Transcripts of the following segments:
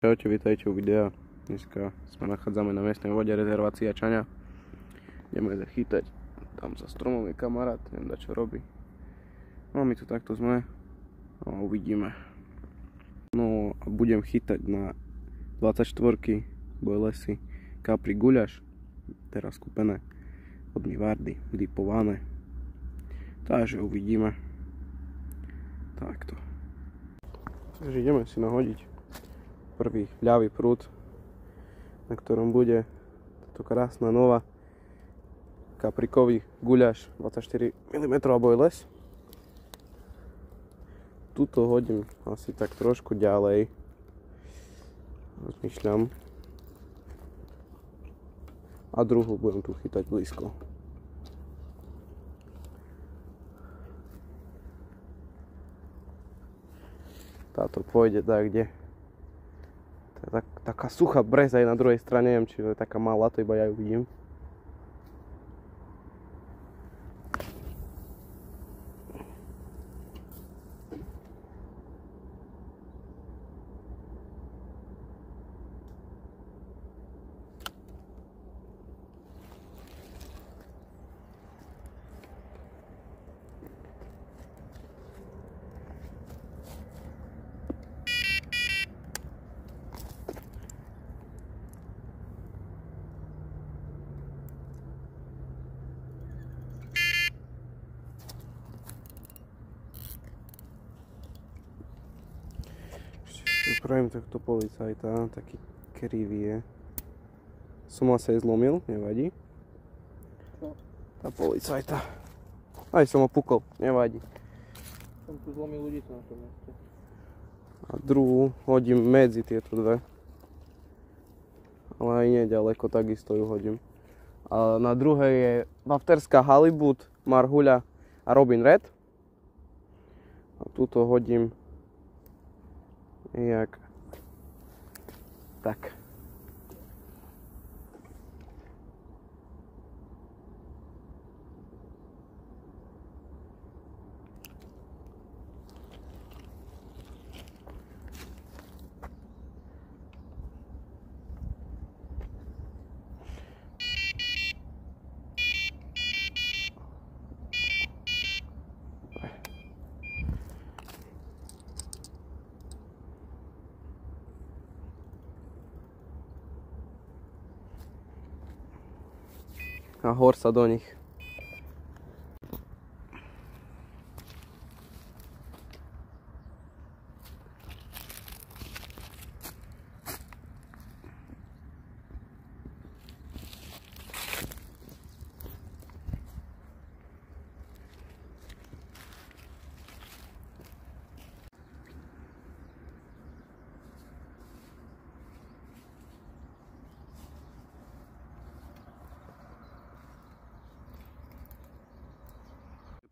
Čaute, vítajte u videa. Dneska sa nachádzame na miestnej vode, rezervácia Čaňa. Ideme chytať. Tam za stromom je kamarát, neviem čo robí. No my tu takto sme. No uvidíme. No a budem chytať na 24-ky Bojlesy kapri guľaš. Teraz kúpené od Mivardy, dipované. Takže uvidíme. Takto. Takže ideme si nahodiť prvý ľavý prúd, na ktorom bude táto krásna nová kaprikový guľaš 24 mm Bojles. Tuto hodím asi tak trošku ďalej, rozmýšľam, a druhú budem tu chytať blízko. Táto pôjde tak, kde taká suchá breza aj na druhej strane, neviem, či je taká malá, to iba ja ju vidím. Pravím tohto policajta, taký krivý je. Som asi aj zlomil, nevadí. Čo? Tá policajta. Aj som ho pukol, nevadí. Som tu zlomil ľudí na tom mieste. A druhú hodím medzi tieto dve. Ale aj neďaleko, takisto ju hodím. A na druhej je Bafterská Halibut, Marhuľa a Robin Red. A túto hodím jak tak. A hor sa do nich.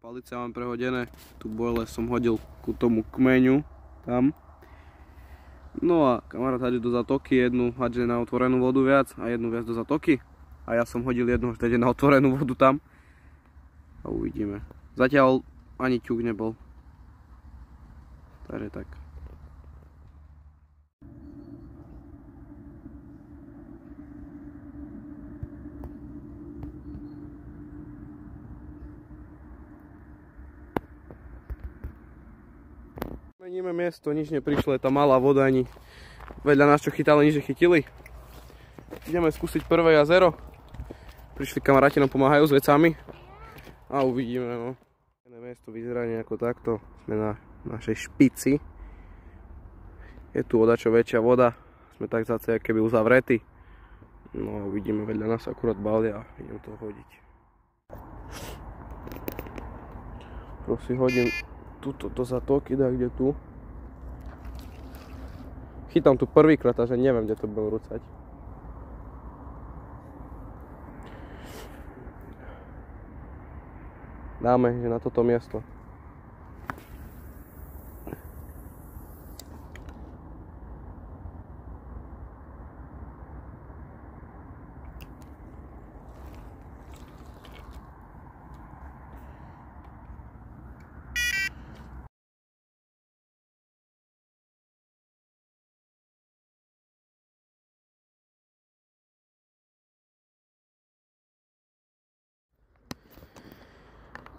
Palice mám prehodené, tu bojle som hodil ku tomu kmeňu, tam. No a kamarát hadže do zatoky, jednu hadže na otvorenú vodu viac a jednu viac do zatoky. A ja som hodil jednu vtedy na otvorenú vodu tam. A uvidíme. Zatiaľ ani ťuk nebol. Takže tak. Meníme miesto, nič neprišlo, je tam malá voda, ani vedľa nás čo chytali, nič nechytili. Ideme skúsiť prvé jazero. Prišli kamaráti, nám pomáhajú s vecami a uvidíme, no. Miesto vyzerá nejako takto, sme na našej špici. Je tu odačo väčšia voda, sme tak zase keby uzavretí. No a uvidíme, vedľa nás akurát balia a idem to hodiť. Prosím, hodím tuto do zatoky, kde tu. Chytám tu prvýkrát, takže neviem, kde to budem rúcať. Dáme, že na toto miesto.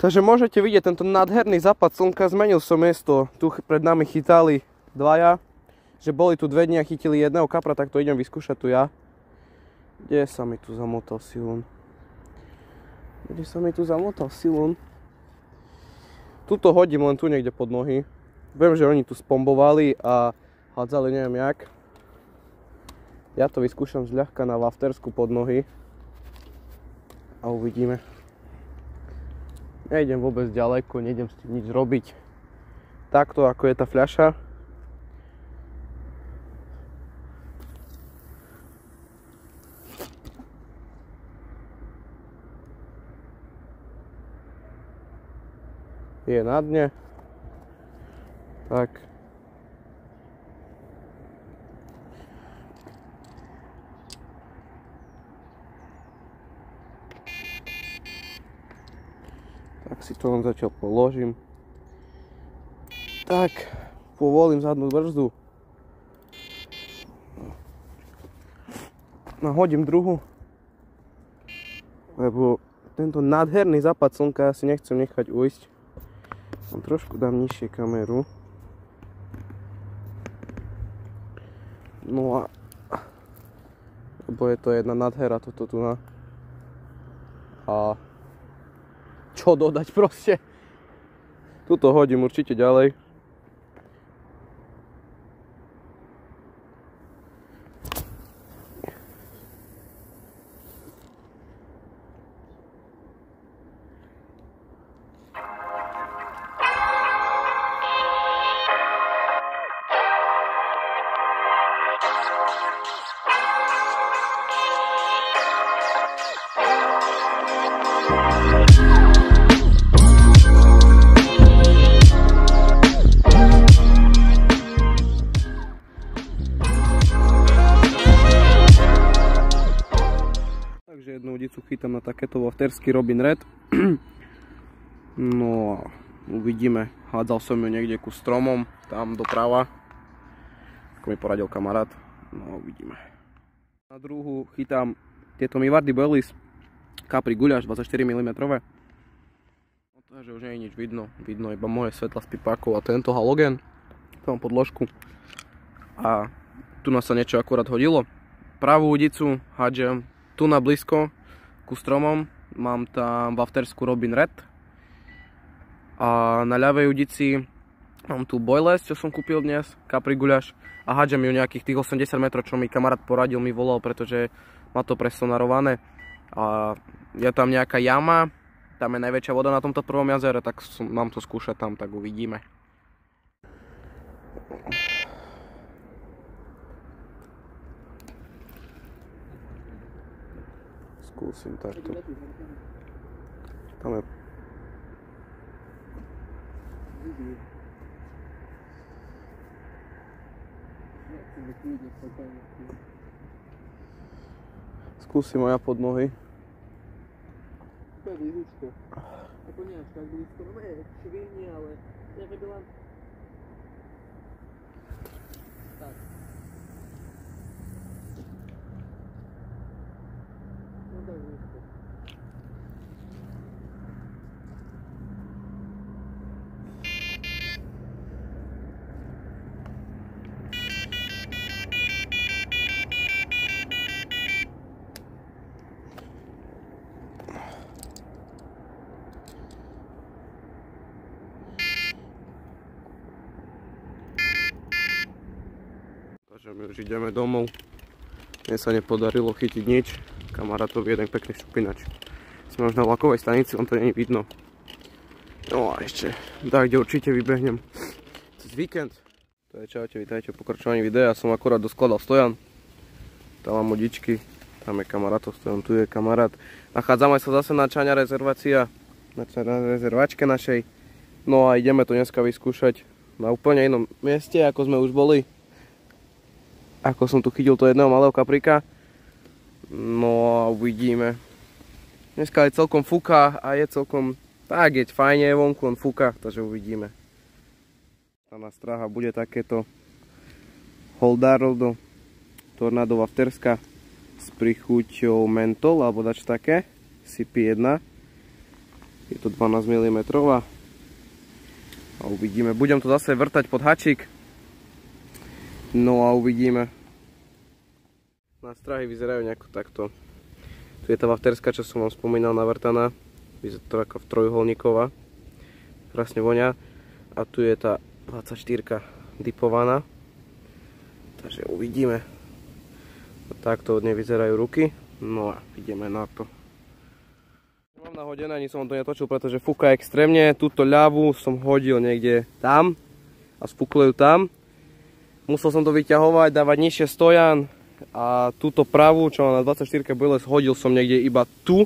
Takže môžete vidieť tento nádherný západ slnka. Zmenil som miesto. Tu pred nami chytali dvaja. Že boli tu 2 dni a chytili jedného kapra, tak to idem vyskúšať tu ja. Kde sa mi tu zamotal silón? Tuto hodím len tu niekde pod nohy. Viem, že oni tu spombovali a hádzali neviem jak. Ja to vyskúšam zľahka na waftersku pod nohy. A uvidíme. Nejdem vôbec ďaleko, nejdem s tým nič robiť. Takto ako je tá fľaša. Je na dne. Tak. Tak si to len zatiaľ položím. Tak, povolím zadnú brzdu. Nahodím druhu. Lebo tento nádherný západ slnka si nechcem nechať ujsť. Trošku dám nižšie kameru. No a... Lebo je to jedna nádhera toto tu na... A... Čo dodať proste? Tuto hodím určite ďalej. Takže jednu udicu chytám na takéto waftersky Robin Red. No a uvidíme. Hádzal som ju niekde ku stromom, tam doprava. Ako mi poradil kamarát. No a uvidíme. Na druhu chytám tieto Mivardy Bellis Capri guľaš 24 mm. No takže už nie je nič vidno. Vidno iba moje svetla z pipákov a tento halogén. Tam podložku. A tu nás sa niečo akurát hodilo. Pravú udicu hádžem tu na blízko ku stromom. Mám tam waftersku Robin Red. A na ľavej udici mám tu Boyless, čo som kúpil dnes, Capri guľaš. A hádžem ju nejakých tých 80 metrov, čo mi kamarát poradil, mi volal, pretože má to presonarované. A je tam nejaká jama, tam je najväčšia voda na tomto prvom jazere, tak mám to skúšať tam, tak uvidíme. Skúsim takto. Tam je... Skúsim aj ja pod nohy. To je blízko. Ako nie až tak blízko, no je švihni, ale ja že by len... Tak. No tak blízko. Takže my už ideme domov. Mne sa nepodarilo chytiť nič. Kamarátovi jeden pekný šupinač. Sme už na vlakovej stanici, on to nie je vidno. No a ešte tak, kde určite vybehnem cez víkend. To je čaute, vítajte v pokračovaní videa. Ja som akorát doskladal stojan. Tam mám udičky. Tam je kamarátov stojan, tu je kamarát. Nachádzame sa zase na Čaňa rezervácia. Na rezervačke našej. No a ideme to dneska vyskúšať na úplne inom mieste, ako sme už boli. Ako som tu chytil to jedného malého kaprika. No a uvidíme. Dneska je celkom fúka a je celkom... Tak je fajne, je vonku, on fúka, takže uvidíme. Tá stráha bude takéto Holdaroldo Tornado wafterska s prichuťou mentol alebo dačo také. CP1. Je to 12 mm. A uvidíme. Budem to zase vrtať pod hačík. No a uvidíme. Nástrahy vyzerajú nejako takto. Tu je tá wafterská, čo som vám spomínal, navrtaná. Vyzerá to ako trojuholníková. Krásne vonia. A tu je tá 24 dipovaná. Takže uvidíme. Takto od nej vyzerajú ruky. No a ideme na to. Mám nahodené, ani som to netočil, pretože fúka extrémne. Túto ľavú som hodil niekde tam a sfúklo ju tam. Musel som to vyťahovať, dávať nižšie stojan a túto pravú, čo mám na 24 BLS, hodil som niekde iba tu.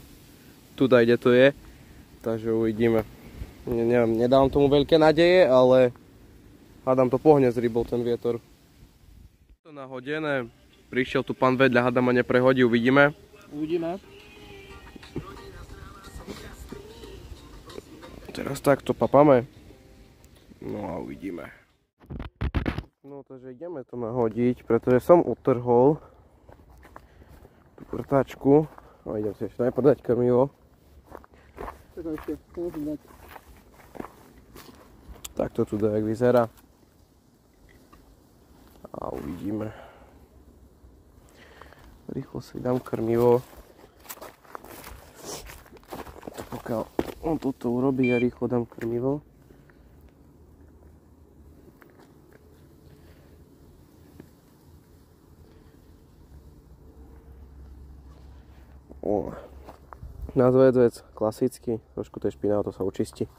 Tuda, kde to je. Takže uvidíme. Nedávam tomu veľké nádeje, ale hádam to pohne z rybou ten vietor. To nahodené. Prišiel tu pán vedľa, hádam ma neprehodí, uvidíme. Uvidíme. Teraz takto papame. No a uvidíme. No takže ideme to nahodiť, pretože som utrhol tú vrtačku. A idem si ešte najprv dať krmivo. Takto tu dajak vyzerá. A uvidíme. Rýchlo si dám krmivo. Pokiaľ on toto urobí, ja rýchlo dám krmivo. Nazvedvec, klasický, trošku to je špinavé, to sa očistí.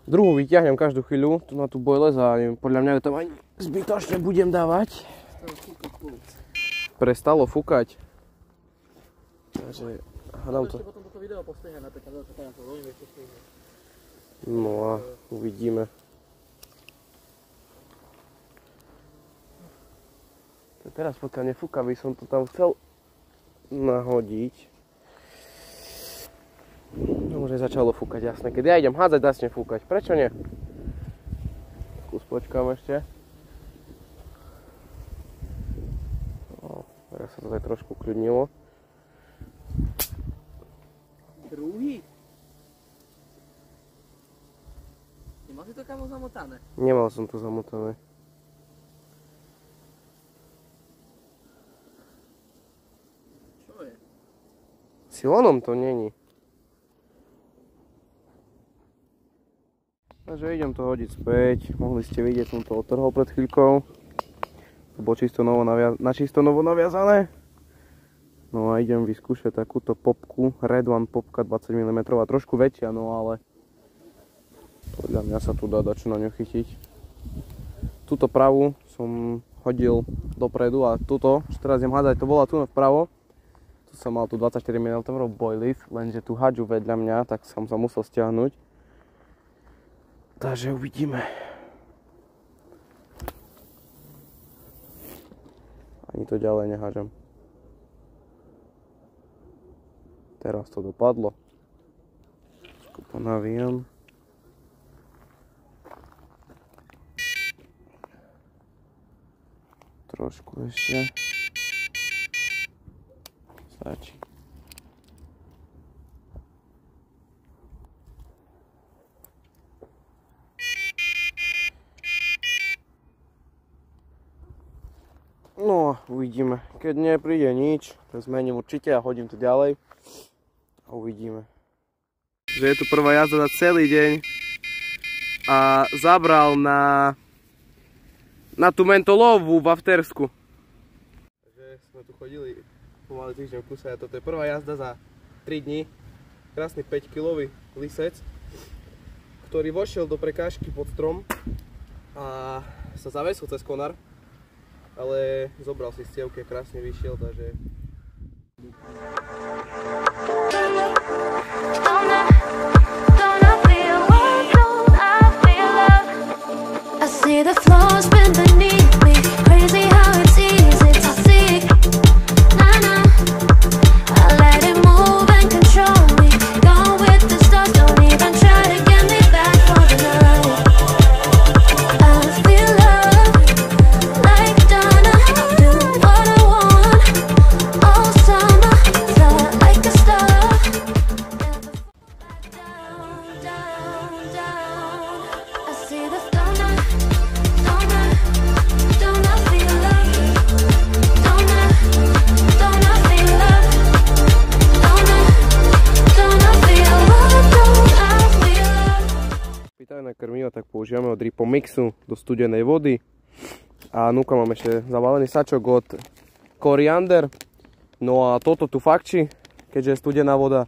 Druhú vyťahnem každú chvíľu, tu na tú BLS a podľa mňa ju tam ani zbytočne budem dávať. Prestalo fúkať. Takže hádam to. No a uvidíme. Teraz pokiaľ nefúka, by som to tam chcel nahodiť. No už aj začalo fúkať, jasné. Keď ja idem hádzať, začne fúkať. Prečo nie? Kus počkám ešte. Teraz sa to tak trošku kľudnilo. Druhý? Nemal si to kamo zamotané? Nemal som to zamotané. Čo je? Silonom to není. Takže idem to hodiť späť. Mohli ste vidieť, som to odtrhol pred chvíľkou. To bolo čisto novo naviazané. No a idem vyskúšať takúto popku. Red One popka 20 mm. Trošku väčšia, no ale podľa mňa sa tu dá dačo na ňu chytiť. Túto pravú som hodil dopredu a túto, čo teraz idem hádať, to bola tu vpravo. Tu som mal tu 24 mm boilies, lenže tu hadžu vedľa mňa, tak som sa musel stiahnuť. Takže uvidíme. Ani to ďalej nehážem. Teraz to dopadlo. Skupo navíjam. Trošku ešte. Stačí. No, uvidíme. Keď nepríde nič, tak zmením určite a hodím to ďalej. A uvidíme. Že je to prvá jazda za celý deň. A zabral na tú mentolovú waftersku. Takže sme tu chodili pomaly týždeň v kuse a toto je prvá jazda za 3 dní. Krásny 5-kilový lisec, ktorý vošiel do prekážky pod strom a sa zavesil cez konár. Ale zobral si stievky, krásne vyšiel, takže... používame od Ripomixu do studenej vody. A núka mám ešte zavalený sačok od Koriander. No a toto tu fakči, keďže je studená voda.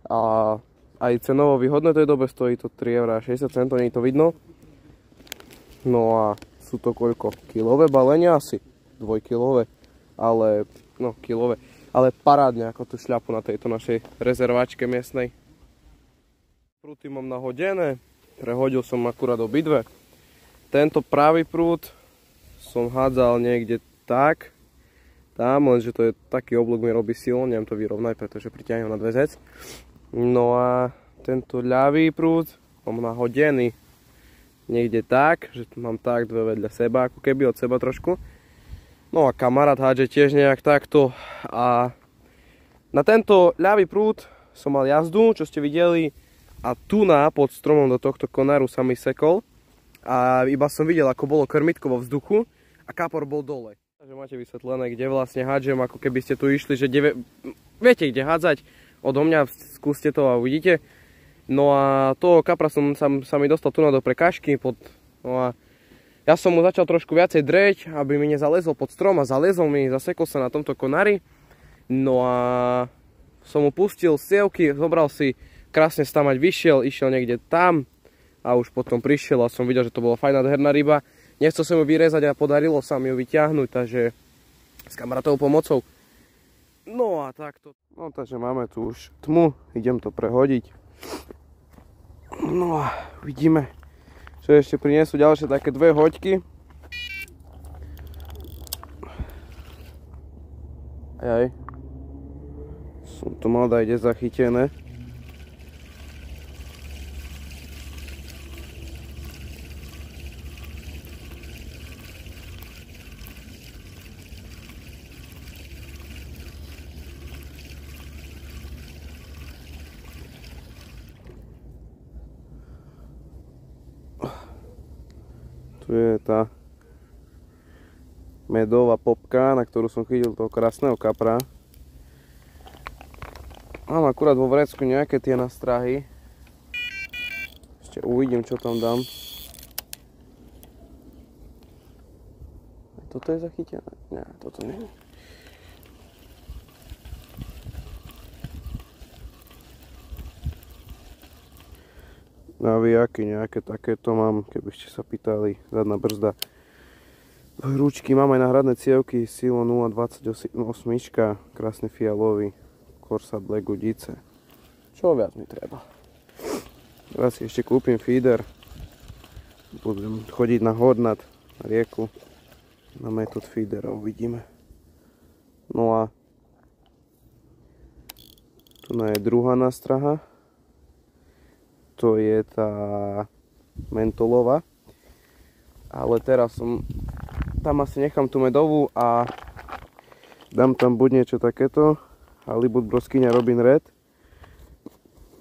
A aj cenovo výhodné tej dobe, stojí to 3,60 €, nie je to vidno. No a sú to koľko? Kilové balenia asi? 2-kilové, ale no kilové. Ale parádne ako tú šľapu na tejto našej rezervačke miestnej. Prúty mám nahodené, prehodil som akurát obidve. Tento pravý prút som hádzal niekde tak, tam, lenže to je taký oblúk, mi robí silu, neviem to vyrovnať, pretože pritiahnem na dvezec. No a tento ľavý prút mám nahodený niekde tak, že tu mám tak dve vedľa seba, ako keby od seba trošku. No a kamarát hádže tiež nejak takto. A na tento ľavý prút som mal jazdu, čo ste videli. A tu pod stromom do tohto konáru sa mi sekol. A iba som videl, ako bolo krmitko vo vzduchu a kapor bol dole. Takže máte vysvetlené, kde vlastne hádžem, ako keby ste tu išli, že viete, kde hádzať. Odo mňa skúste to a uvidíte. No a toho kapra sa mi dostal tu do prekážky. No a ja som mu začal trošku viacej dreť, aby mi nezalezol pod strom a zalezol mi, zasekol sa na tomto konári. No a som mu pustil sievky, zobral si, krásne stamať vyšiel, išiel niekde tam a už potom prišiel a som videl, že to bola fajná nádherná ryba. Nechcel som ju vyrezať a podarilo sa mi ju vyťahnuť, takže s kamarátovou pomocou. No a takto. No takže máme tu už tmu, idem to prehodiť. No a uvidíme, čo ešte prinesú ďalšie také dve hoďky. Aj. Som to mal dať kde zachytené. Tu je tá medová popka, na ktorú som chytil toho krásneho kapra. Mám akurát vo vrecku nejaké tie nastrahy. Ešte uvidím, čo tam dám. Toto je zachytené? Nie, toto nie. Navijaky nejaké takéto mám, keby ste sa pýtali, zadná brzda. Ručky mám aj náhradné cievky, Silo 028, krásny fialový, Corsa Black Gudice. Čo viac mi treba? Teraz si ešte kúpim feeder, budem chodiť na Hornad, na rieku, na metód feedera, uvidíme. No a tu je druhá nástraha. To je tá mentolová, ale teraz tam asi nechám tú medovú a dám tam buď niečo takéto, Halibut broskyňa Robin Red,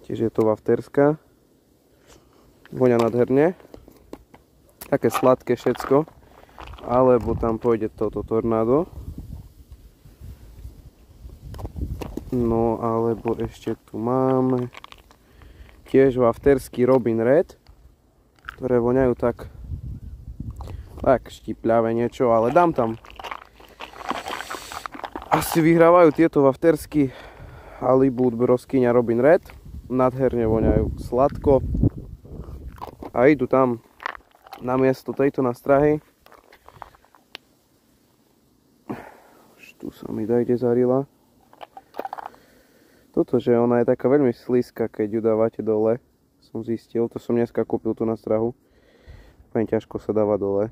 tiež je to wafterská, voňa nádherne, také sladké všetko, alebo tam pôjde toto Tornado, no alebo ešte tu máme tiež wafterský Robin Red, ktoré voňajú tak štipľavé niečo, ale dám tam. Asi vyhrávajú tieto wafterský Halibut broskyňa Robin Red, nádherne voňajú sladko a idú tam na miesto tejto nástrahy. Už tu sa mi kde zarila. Toto, že ona je taká veľmi slízka, keď ju dávate dole, som zistil, to som dneska kúpil tu na strahu. Veľmi ťažko sa dáva dole,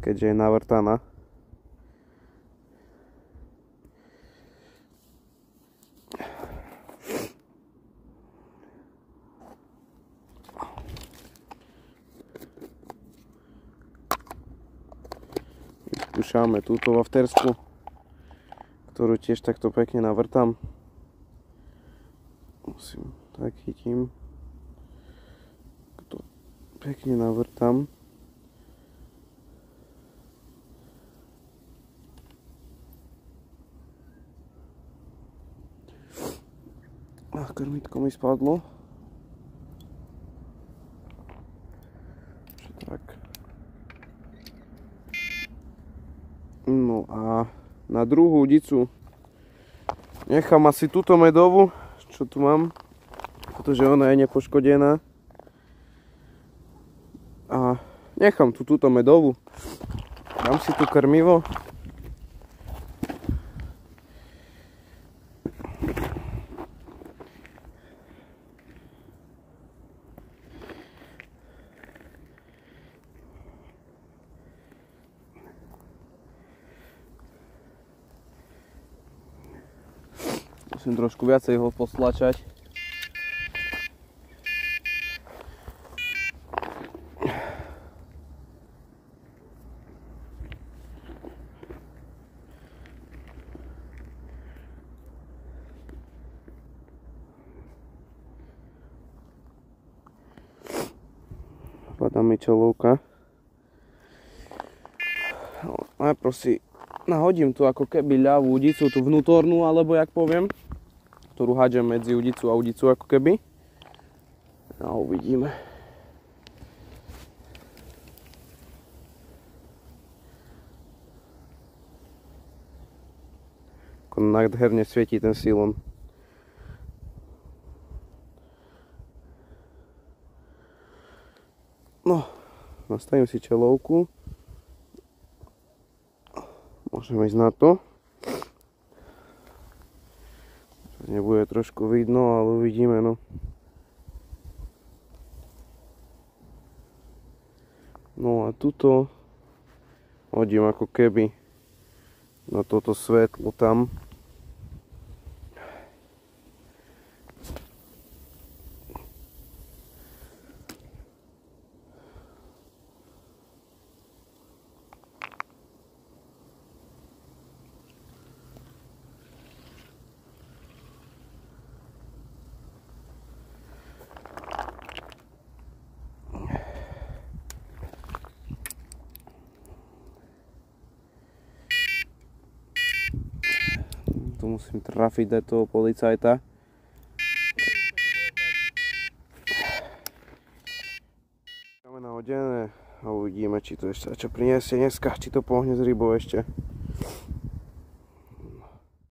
keďže je navrtaná. Skúšame túto waftersku, ktorú tiež takto pekne navrtam. Musím, tak chytím. To pekne navrtam. A krmitko mi spadlo. No a na druhú udicu nechám asi túto medovú, čo tu mám, pretože ona je nepoškodená. A nechám tu túto medovú. Dám si tu krmivo. Musím trošku viacej ho postlačať. Padá mi čelovka. No, najprv si nahodím tu ako keby ľavú udicu, tú vnútornú, alebo jak poviem, ktorú hádžem medzi udicu a udicu ako keby. A uvidíme. Ako nádherne svietí ten silon. No, nastavím si čelovku. Môžeme ísť na to. Nebude trošku vidno, ale uvidíme, no. No a tuto hodím ako keby na toto svetlo tam. Tu musím trafiť do toho policajta. Máme nahodené a uvidíme, či to ešte čo priniesie dneska, či to pohne z rybou ešte.